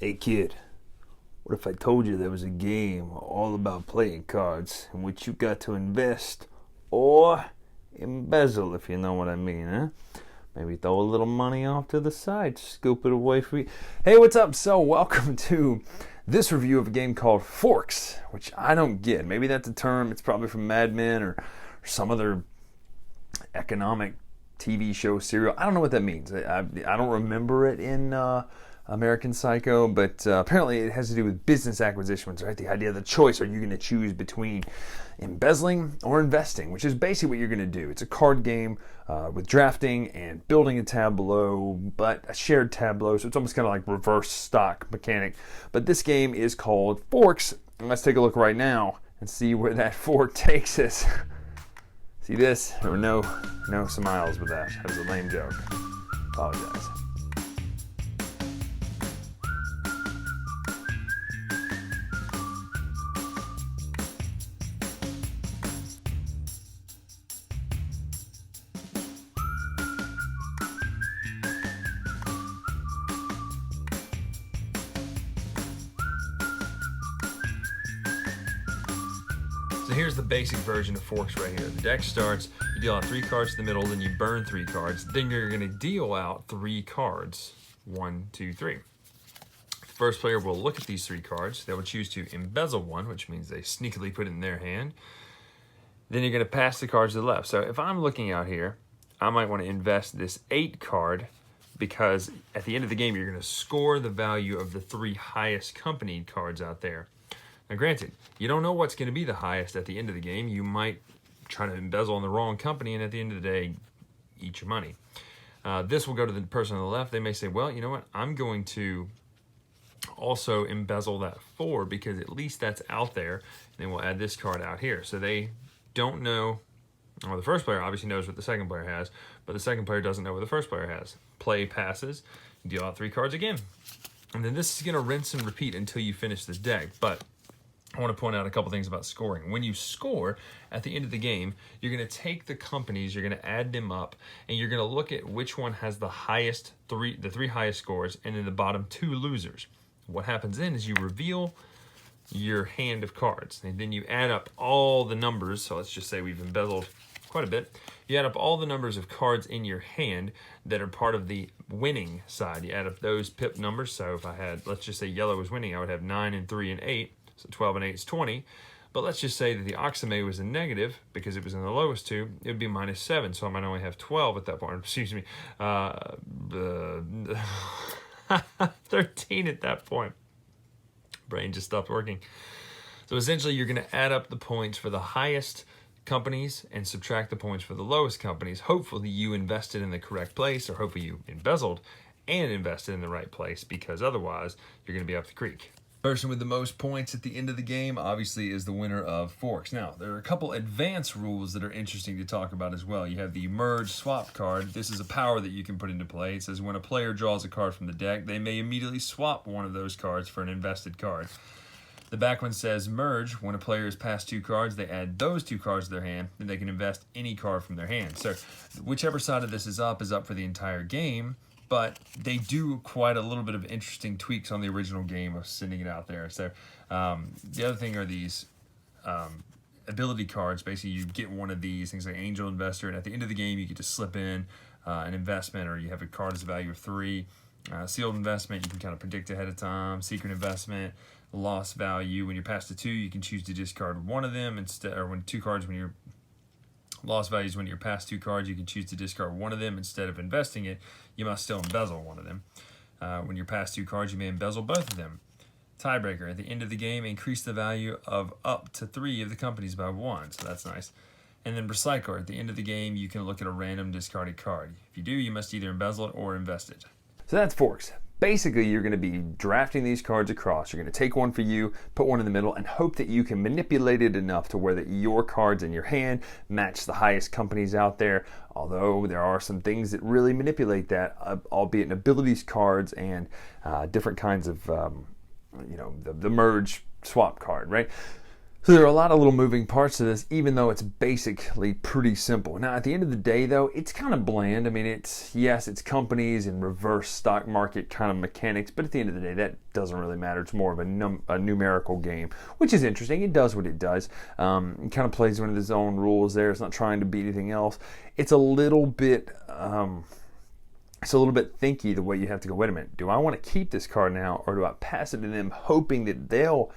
Hey kid, what if I told you there was a game all about playing cards in which you got to invest or embezzle, if you know what I mean, huh? Maybe throw a little money off to the side, scoop it away for you. Hey, what's up? So, welcome to this review of a game called Forks, which I don't get. Maybe that's a term, it's probably from Mad Men or some other economic TV show serial. I don't know what that means. I don't remember it in American Psycho, but apparently it has to do with business acquisitions, right? The idea of the choice. Are you going to choose between embezzling or investing, which is basically what you're going to do. It's a card game with drafting and building a tableau, but a shared tableau, so it's almost kind of like reverse stock mechanic. But this game is called Forks, and let's take a look right now and see where that fork takes us. See this? There were no smiles with that. That was a lame joke. Apologize. So here's the basic version of Forks right here. The deck starts, you deal out 3 cards to the middle, then you burn 3 cards. Then you're going to deal out 3 cards. 1, 2, 3. The first player will look at these 3 cards. They will choose to embezzle one, which means they sneakily put it in their hand. Then you're going to pass the cards to the left. So if I'm looking out here, I might want to invest this 8 card because at the end of the game, you're going to score the value of the 3 highest company cards out there. Now, granted, you don't know what's going to be the highest at the end of the game. You might try to embezzle on the wrong company, and at the end of the day, eat your money. This will go to the person on the left. They may say, well, you know what? I'm going to also embezzle that 4 because at least that's out there. And then we'll add this card out here. So they don't know. Well, the first player obviously knows what the second player has, but the second player doesn't know what the first player has. Play passes, deal out 3 cards again. And then this is going to rinse and repeat until you finish the deck. But I want to point out a couple things about scoring. When you score at the end of the game, you're going to take the companies, you're going to add them up, and you're going to look at which one has the three highest scores, and then the bottom 2 losers. What happens then is you reveal your hand of cards, and then you add up all the numbers. So let's just say we've embezzled quite a bit. You add up all the numbers of cards in your hand that are part of the winning side. You add up those pip numbers. So if I had, let's just say yellow was winning, I would have 9 and 3 and 8. So 12 and 8 is 20. But let's just say that the Oxame was a negative because it was in the lowest 2. It would be minus 7. So I might only have 12 at that point. Excuse me. 13 at that point. Brain just stopped working. So essentially, you're going to add up the points for the highest companies and subtract the points for the lowest companies. Hopefully, you invested in the correct place, or hopefully you embezzled and invested in the right place, because otherwise, you're going to be up the creek. Person with the most points at the end of the game obviously is the winner of Forks. Now, there are a couple advanced rules that are interesting to talk about as well. You have the merge swap card. This is a power that you can put into play. It says when a player draws a card from the deck, they may immediately swap one of those cards for an invested card. The back one says merge. When a player has passed 2 cards, they add those 2 cards to their hand, and they can invest any card from their hand. So whichever side of this is up for the entire game. But they do quite a little bit of interesting tweaks on the original game of sending it out there. So the other thing are these ability cards. Basically, you get one of these, things like Angel Investor, and at the end of the game, you get to slip in an investment, or you have a card as a value of 3. Sealed investment, you can kind of predict ahead of time. Secret investment, loss value. When you're past the 2, you can choose to discard one of them instead, or when 2 cards, when you're loss values, when you're past 2 cards, you can choose to discard one of them instead of investing it. You must still embezzle one of them. When you're past 2 cards, you may embezzle both of them. Tiebreaker, at the end of the game, increase the value of up to 3 of the companies by 1. So that's nice. And then recycler, at the end of the game, you can look at a random discarded card. If you do, you must either embezzle it or invest it. So that's Forks. Basically, you're going to be drafting these cards across. You're going to take one for you, put one in the middle, and hope that you can manipulate it enough to where that your cards in your hand match the highest companies out there. Although there are some things that really manipulate that, albeit in abilities cards and different kinds of, the merge swap card, right? So there are a lot of little moving parts to this, even though it's basically pretty simple. Now, at the end of the day, though, it's kind of bland. I mean, it's companies and reverse stock market kind of mechanics, but at the end of the day, that doesn't really matter. It's more of a numerical game, which is interesting. It does what it does. It kind of plays within its own rules there. It's not trying to beat anything else. It's a little bit... it's a little bit thinky the way you have to go, wait a minute, do I want to keep this card now, or do I pass it to them hoping that they'll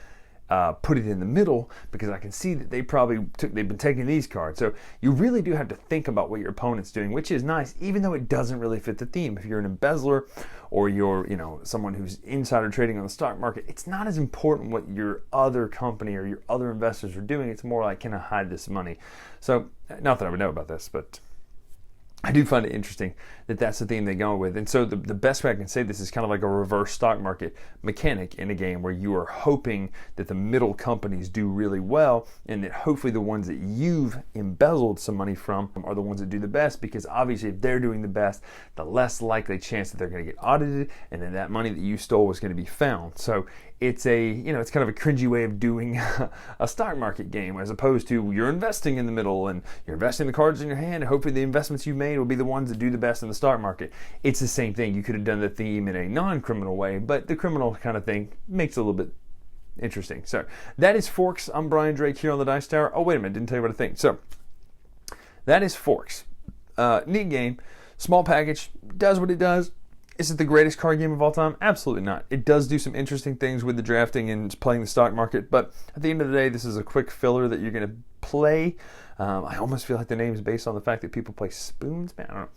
put it in the middle, because I can see that they've been taking these cards. So you really do have to think about what your opponent's doing, which is nice, even though it doesn't really fit the theme. If you're an embezzler or you're someone who's insider trading on the stock market, it's not as important what your other company or your other investors are doing. It's more like, can I hide this money? So not that I would know about this, but I do find it interesting that that's the theme they go with. And so the best way I can say this is kind of like a reverse stock market mechanic in a game where you are hoping that the middle companies do really well, and that hopefully the ones that you've embezzled some money from are the ones that do the best, because obviously if they're doing the best, the less likely chance that they're going to get audited, and then that money that you stole is going to be found. So it's it's kind of a cringy way of doing a stock market game, as opposed to you're investing in the middle and you're investing the cards in your hand, and hopefully the investments you made will be the ones that do the best in the stock market. It's the same thing. You could have done the theme in a non-criminal way, but the criminal kind of thing makes it a little bit interesting. So that is Forks. I'm Brian Drake here on the Dice Tower. Oh, wait a minute, didn't tell you what I think. So that is Forks. Neat game, small package, does what it does. Is it the greatest card game of all time? Absolutely not. It does do some interesting things with the drafting and playing the stock market, but at the end of the day, this is a quick filler that you're going to play. I almost feel like the name is based on the fact that people play spoons. Man, I don't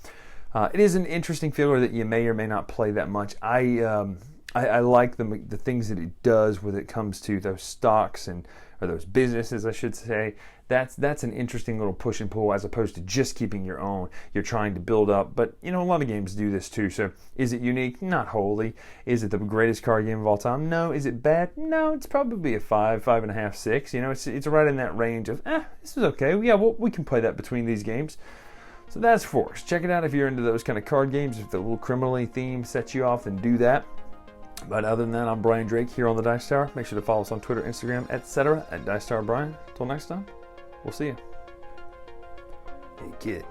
know. It is an interesting filler that you may or may not play that much. I like the things that it does when it comes to those stocks or those businesses, I should say. That's an interesting little push and pull, as opposed to just keeping your own. You're trying to build up, but a lot of games do this too. So is it unique? Not wholly. Is it the greatest card game of all time? No. Is it bad? No. It's probably a 5.5, 6. It's right in that range of this is okay. Yeah, we can play that between these games. So that's Forks. Check it out if you're into those kind of card games. If the little criminally theme sets you off, then do that. But other than that, I'm Brian Drake here on the Dice Tower. Make sure to follow us on Twitter, Instagram, etc. at Dice Tower Brian. Until next time, we'll see you. Hey, kid.